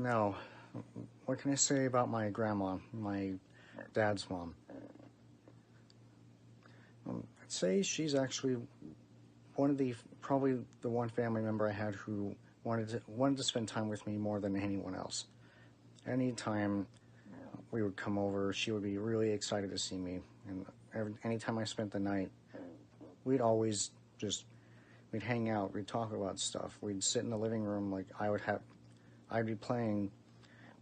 Now, what can I say about my grandma, my dad's mom? I'd say she's actually probably the one family member I had who wanted to spend time with me more than anyone else. Anytime we would come over, she would be really excited to see me, and anytime I spent the night, we'd always we'd hang out, we'd talk about stuff, we'd sit in the living room, like I'd be playing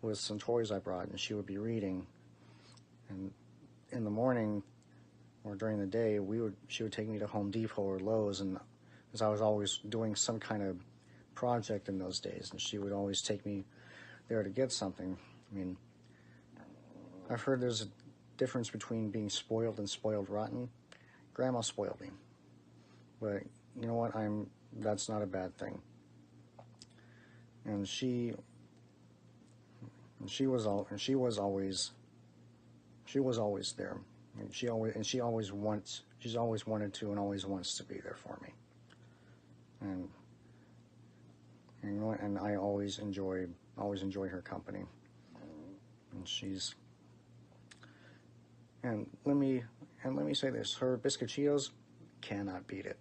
with some toys I brought, and she would be reading, and in the morning or during the day, she would take me to Home Depot or Lowe's, and because I was always doing some kind of project in those days, and she would always take me there to get something. I mean, I've heard there's a difference between being spoiled and spoiled rotten. Grandma spoiled me, but you know what? That's not a bad thing. And she was always there. And she's always wanted to and always wants to be there for me. And you know what? And I always enjoy her company. And let me say this: her biscochitos cannot beat it.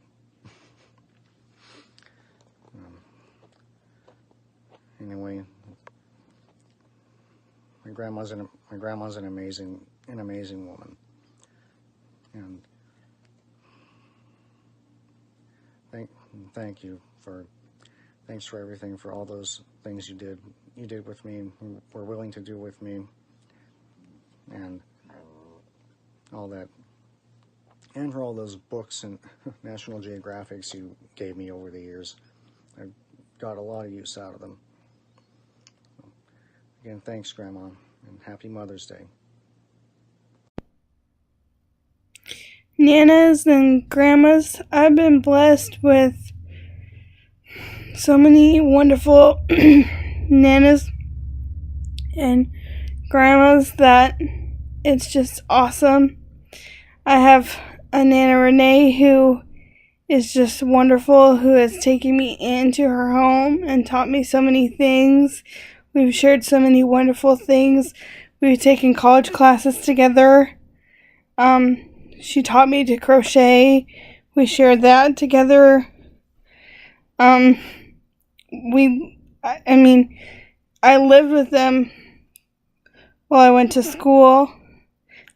Anyway, my grandma's an amazing woman, and thanks for everything, for all those things you did with me, and were willing to do with me, and all that, and for all those books and National Geographics you gave me over the years. I got a lot of use out of them. Again, thanks, Grandma, and happy Mother's Day. Nanas and grandmas, I've been blessed with so many wonderful nanas and grandmas that it's just awesome. I have a Nana Renee who is just wonderful, who has taken me into her home and taught me so many things. We've shared so many wonderful things. We've taken college classes together. She taught me to crochet. We shared that together. I lived with them while I went to school.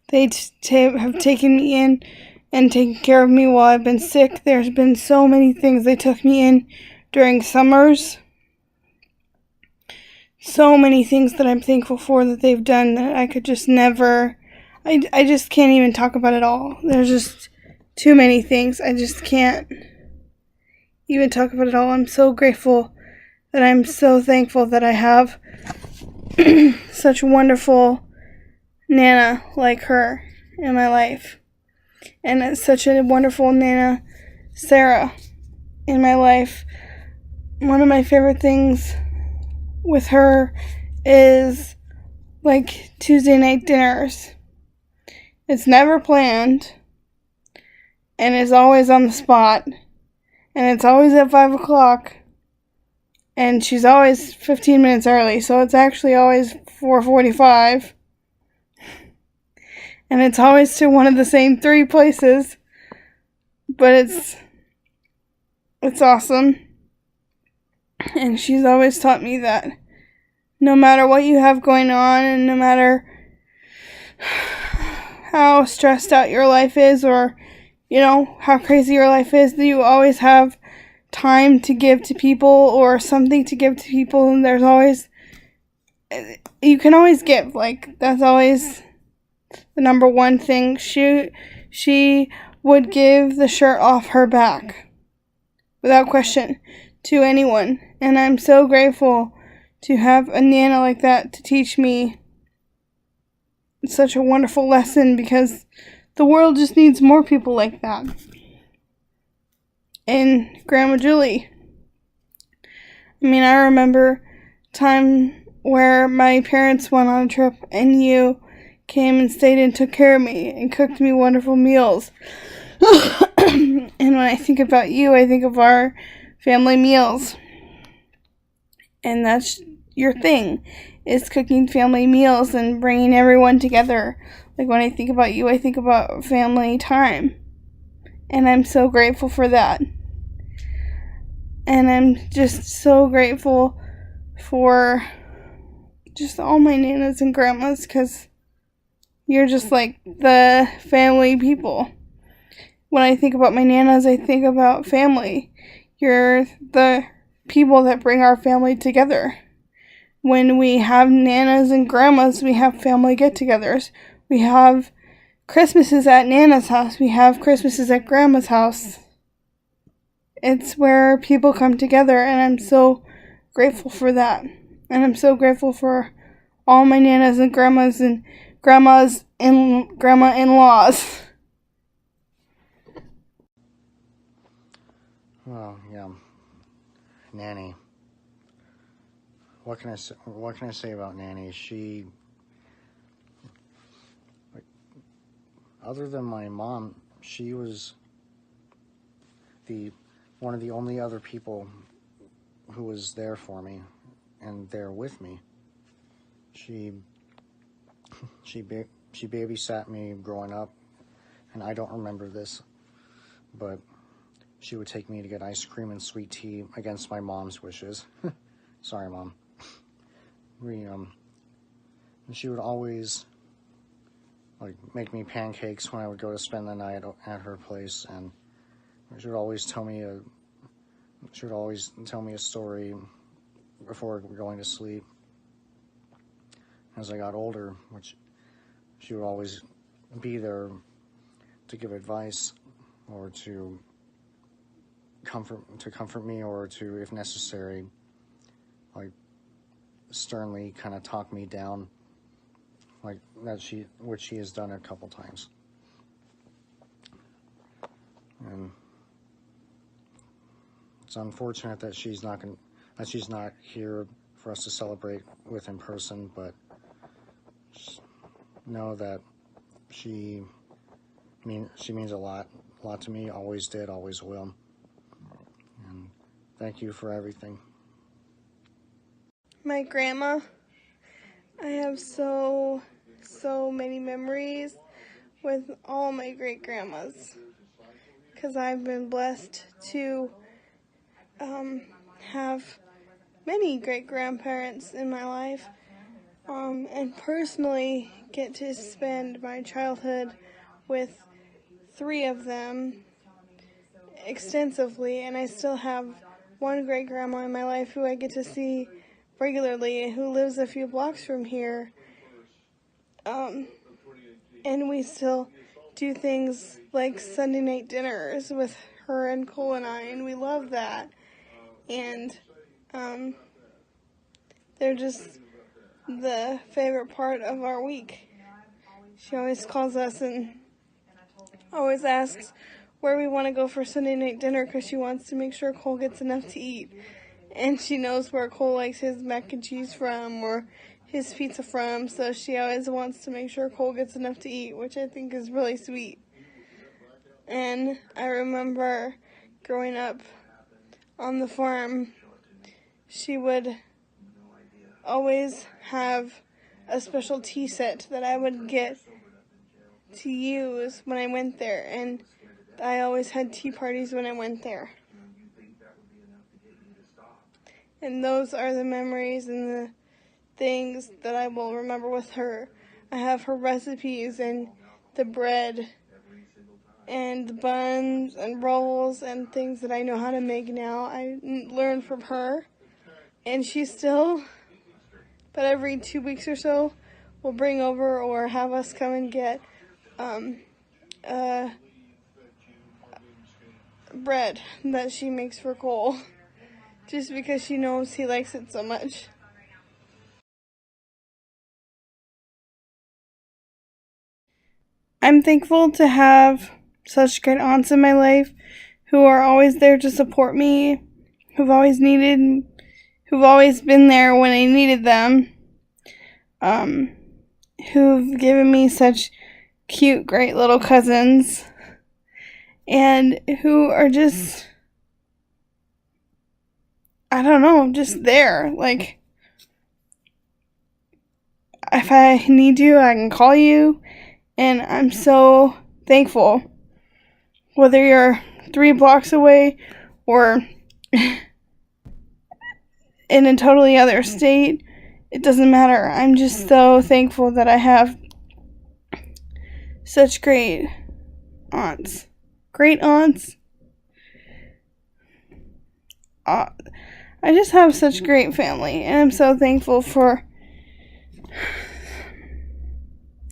They have taken me in and taken care of me while I've been sick. There's been so many things. They took me in during summers. So many things that I'm thankful for that they've done that I could just never, I just can't even talk about it all. There's just too many things. I just can't even talk about it all. I'm so grateful that I'm so thankful that I have such wonderful Nana like her in my life. And it's such a wonderful Nana Sarah in my life. One of my favorite things with her is like Tuesday night dinners. It's never planned, and it's always on the spot, and it's always at 5 o'clock, and she's always 15 minutes early, so it's actually always 4:45, and it's always to one of the same 3 places, but it's awesome. And she's always taught me that no matter what you have going on, and no matter how stressed out your life is, or, how crazy your life is, that you always have time to give to people, or something to give to people, and you can always give. Like, that's always the number one thing. She would give the shirt off her back, without question, to anyone. And I'm so grateful to have a Nana like that to teach me such a wonderful lesson, because the world just needs more people like that. And Grandma Julie. I remember a time where my parents went on a trip and you came and stayed and took care of me and cooked me wonderful meals. And when I think about you, I think of our family meals. And that's your thing, is cooking family meals and bringing everyone together. Like, when I think about you, I think about family time. And I'm so grateful for that. And I'm just so grateful for just all my nanas and grandmas, because you're just like the family people. When I think about my nanas, I think about family. You're the people that bring our family together. When we have nanas and grandmas, we have family get-togethers. We have Christmases at Nana's house. We have Christmases at Grandma's house. It's where people come together, and I'm so grateful for that. And I'm so grateful for all my nanas and grandmas and grandmas and grandma-in-laws. Well, yeah, Nanny. What can I say about Nanny? She, other than my mom, she was one of the only other people who was there for me and there with me. She babysat me growing up, and I don't remember this, but she would take me to get ice cream and sweet tea against my mom's wishes. Sorry, Mom. And she would always make me pancakes when I would go to spend the night at her place, and she would always tell me a story before going to sleep. As I got older, which she would always be there to give advice or to comfort me, or to, if necessary, sternly kind of talk me down, which she has done a couple times. And it's unfortunate that she's not here for us to celebrate with in person, but just know that she means a lot to me. Always did, always will. And thank you for everything. My grandma, I have so many memories with all my great grandmas, because I've been blessed to have many great grandparents in my life, and personally get to spend my childhood with 3 of them extensively, and I still have one great grandma in my life who I get to see regularly, who lives a few blocks from here, and we still do things like Sunday night dinners with her and Cole and I, and we love that. And they're just the favorite part of our week. She always calls us and always asks where we want to go for Sunday night dinner, because she wants to make sure Cole gets enough to eat. And she knows where Cole likes his mac and cheese from, or his pizza from, so she always wants to make sure Cole gets enough to eat, which I think is really sweet. And I remember growing up on the farm, she would always have a special tea set that I would get to use when I went there, and I always had tea parties when I went there. And those are the memories and the things that I will remember with her. I have her recipes and the bread and the buns and rolls and things that I know how to make now. I learned from her, and she still, but every 2 weeks or so, will bring over or have us come and get bread that she makes for Cole, just because she knows he likes it so much. I'm thankful to have such great aunts in my life who are always there to support me, who've always been there when I needed them, who've given me such cute, great little cousins, and who are just, I don't know, just there. Like, if I need you, I can call you. And I'm so thankful. Whether you're 3 blocks away or in a totally other state, it doesn't matter. I'm just so thankful that I have such great aunts. Great aunts. I just have such great family, and I'm so thankful for.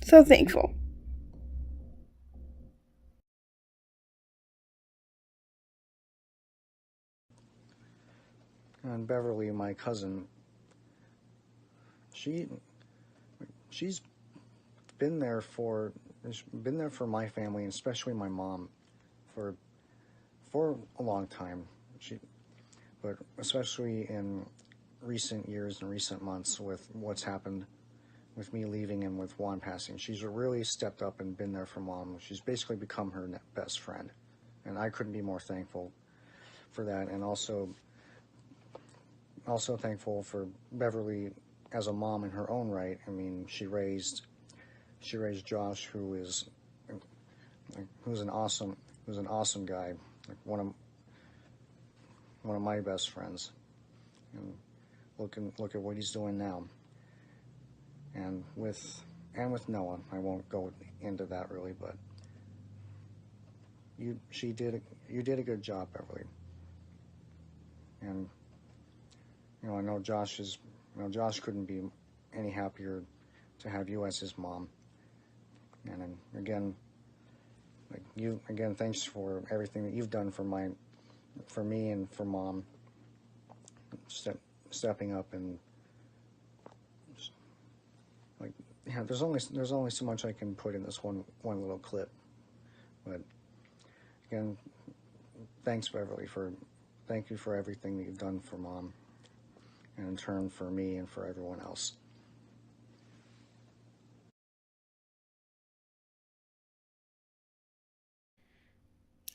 So thankful. And Beverly, my cousin, she's been there for my family, and especially my mom, for a long time. But especially in recent years and recent months with what's happened with me leaving and with Juan passing, she's really stepped up and been there for Mom. She's basically become her best friend, and I couldn't be more thankful for that. And also thankful for Beverly as a mom in her own right. I mean, she raised Josh, who's an awesome guy, like one of my best friends. And look at what he's doing now. And with Noah, I won't go into that really, but you did a good job, Beverly. And I know Josh couldn't be any happier to have you as his mom. And again, thanks for everything that you've done for me and for Mom. Stepping up and there's only so much I can put in this one little clip, but again, thanks Beverly thank you for everything that you've done for Mom, and in turn for me and for everyone else.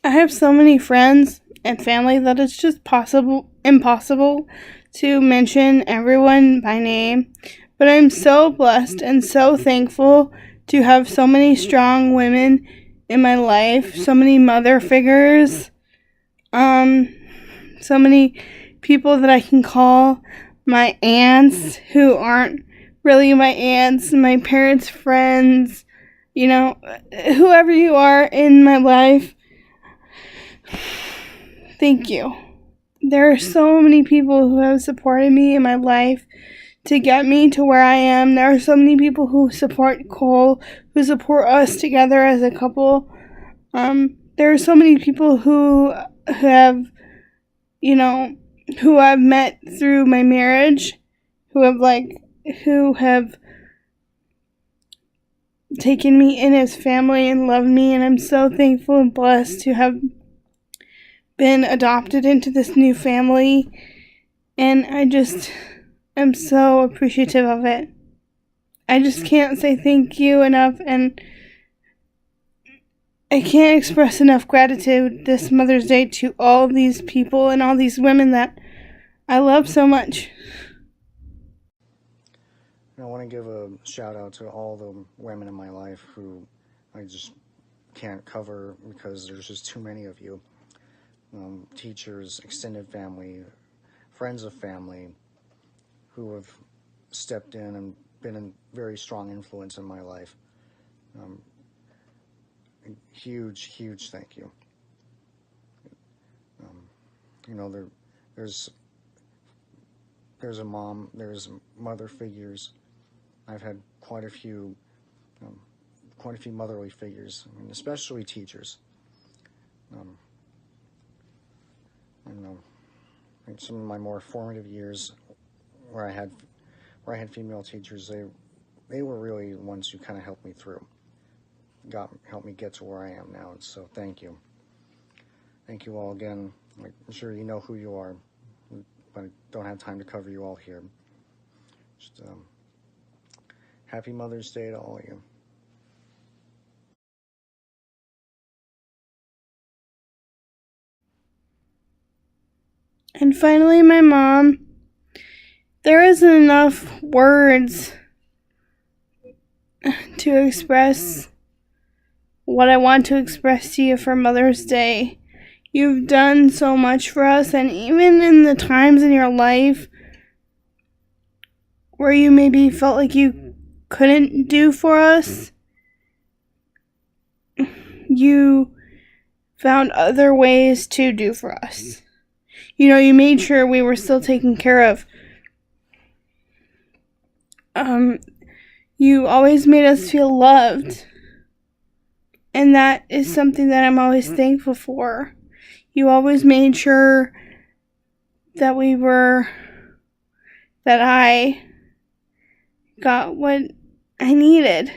I have so many friends and family that it's just impossible to mention everyone by name. But I'm so blessed and so thankful to have so many strong women in my life, so many mother figures, so many people that I can call my aunts who aren't really my aunts, my parents' friends, whoever you are in my life. Thank you. There are so many people who have supported me in my life to get me to where I am. There are so many people who support Cole, who support us together as a couple. There are so many people who have, who I've met through my marriage, who have taken me in as family and loved me, and I'm so thankful and blessed to have been adopted into this new family, and I'm so appreciative of it. I just can't say thank you enough, and I can't express enough gratitude this Mother's Day to all these people and all these women that I love so much. I want to give a shout out to all the women in my life who I just can't cover because there's just too many of you. Teachers, extended family, friends of family who have stepped in and been a very strong influence in my life. Huge thank you. There's a mom, there's mother figures. I've had quite a few motherly figures, especially teachers. Some of my more formative years, where I had female teachers, they were really the ones who kind of helped me through, helped me get to where I am now. And so thank you all again. I'm sure you know who you are, but I don't have time to cover you all here. Just happy Mother's Day to all of you. And finally, my mom. There isn't enough words to express what I want to express to you for Mother's Day. You've done so much for us, and even in the times in your life where you maybe felt like you couldn't do for us, you found other ways to do for us. You know, you made sure we were still taken care of. You always made us feel loved. And that is something that I'm always thankful for. You always made sure that I got what I needed.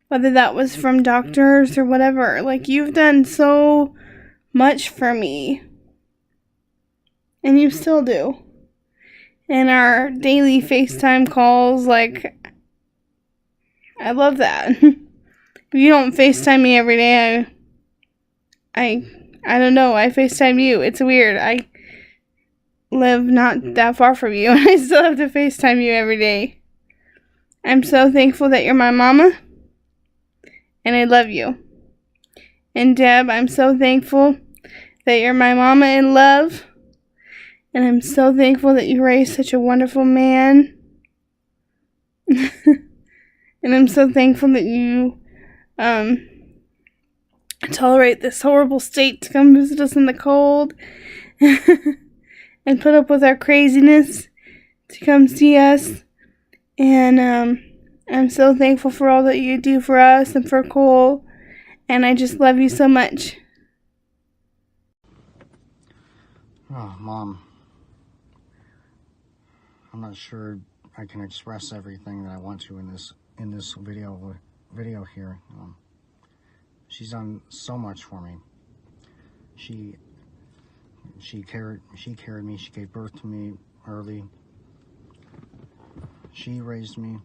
Whether that was from doctors or whatever. Like, you've done so much for me. And you still do. And our daily FaceTime calls, like, I love that. If you don't FaceTime me every day, I don't know, I FaceTime you. It's weird. I live not that far from you, and I still have to FaceTime you every day. I'm so thankful that you're my mama, and I love you. And Deb, I'm so thankful that you're my mama in love, and I'm so thankful that you raised such a wonderful man. And I'm so thankful that you tolerate this horrible state to come visit us in the cold and put up with our craziness to come see us. And I'm so thankful for all that you do for us and for Cole, and I just love you so much. Oh, Mom, I'm not sure I can express everything that I want to in this video here. She's done so much for me. She carried me. She gave birth to me early. She raised me.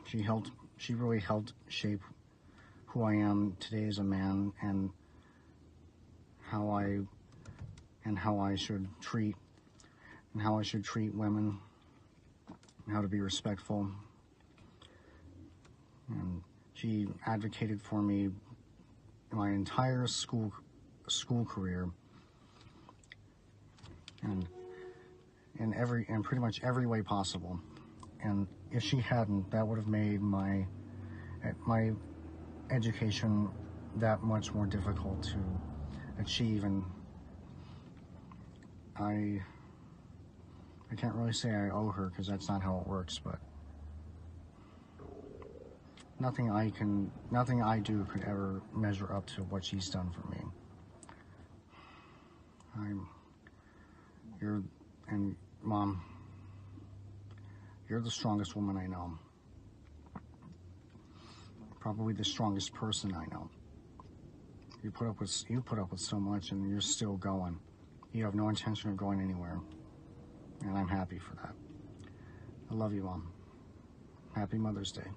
She really helped shape who I am today as a man, and how I should treat women, and how to be respectful. And she advocated for me my entire school career, and in pretty much every way possible. And if she hadn't, that would have made my education that much more difficult to achieve. And I can't really say I owe her, because that's not how it works, but nothing I do could ever measure up to what she's done for me. And Mom, you're the strongest woman I know. Probably the strongest person I know. You put up with so much, and you're still going. You have no intention of going anywhere, and I'm happy for that. I love you, Mom. Happy Mother's Day.